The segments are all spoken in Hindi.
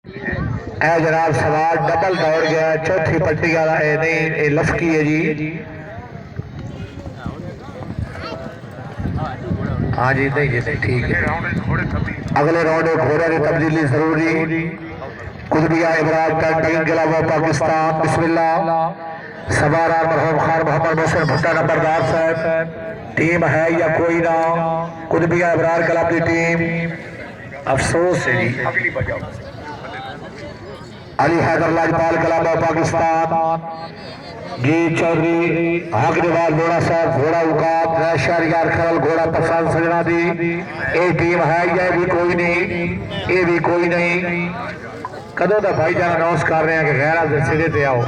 है जनाब सवाल डबल दौड़ गया चौथी पट्टी वाला नहीं लफकी है जी। हाँ जी नहीं जी नहीं ठीक है। अगले राउंड में घोड़े की तब्दीली जरूरी। कुतबिया इमरान का टगिंग के अलावा पाकिस्तान बिस्मिल्लाह सवारा मरहूम खान मोहम्मद मोहसिन भुट्टा नंबरदार साहब टीम है या कोई ना। कुतबिया इमरान क्लब की टीम अफसोस है जी। अली हैदर लाजपाल कलाम पाकिस्तान जी चौधरी हाकनेवाल घोड़ा साहब घोड़ा उकाब शहरियार खरल घोड़ा पसंद सजना दी ये टीम है या भी कोई नहीं ये भी कोई नहीं। कदों का भाई जान अनाउंस कर रहे हैं कि गैर सिरे ते आओ।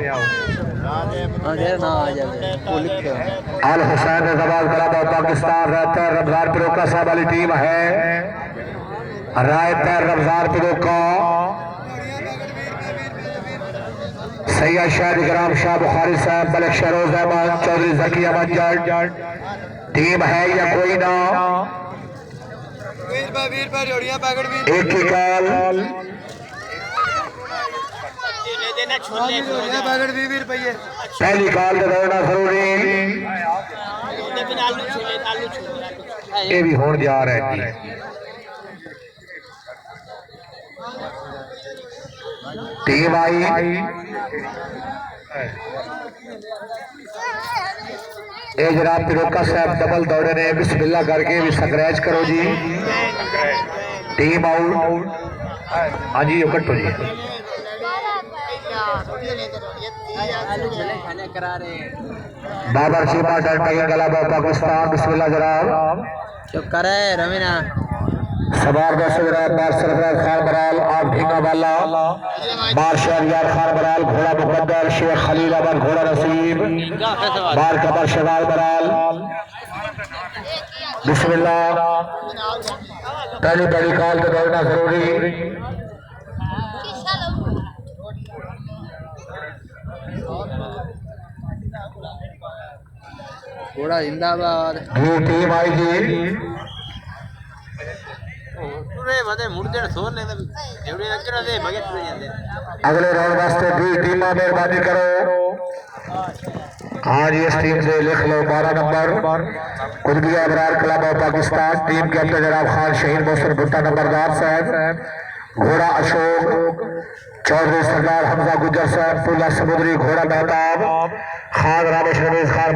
अल हुसैन जवाब कलाम पाकिस्तान रहता है रमजान पिरोका साहब वाली टीम है रायत है रमजान पिरोका सैयद शाह इकराम शाह बुखारी साहब मलिक शहरोज अहमद चौधरी जकी अहमद जट टीम है या कोई ना। एक ही कॉल पहली कॉल का दौड़ना जरूरी ये भी होने जा रहा है जी। टीम आई ये जनाब पिरोका साहब डबल दौड़े ने बिस्मिल्लाह करके भी स्क्रैच करो जी। Team out. हाँ जी कट्टो जी। बाबर शिमा टगिंग कलाम पाकिस्तान बिस्मिल्लाह जनाब चुप करे रवीना सवार बार सरफराज खान बराल आप ढींगा वाला बार शहरियार खान बराल घोड़ा मुकद्दर शेख खलील अहमद घोड़ा नसीब बार कमर शवाल बराल बिस्मिल्लाह पहली कॉल पे दौड़ना जरूरी। घोड़ा जिंदाबाद जी टीम आई जी। अगले राउंड वास्ते भी टीम मेहरबानी करो। हाँ जी इस टीम से लिख लो 12 नंबर कुतबिया Imran club of Pakistan team के अंदर जनाब खान शहीद मोहसिन भुट्टा नंबरदार साहब घोड़ा अशोक चौधरी सरदार हमजा गुजर साहब पुला समुद्री घोड़ा मेहताब खान रामेश रमेश खान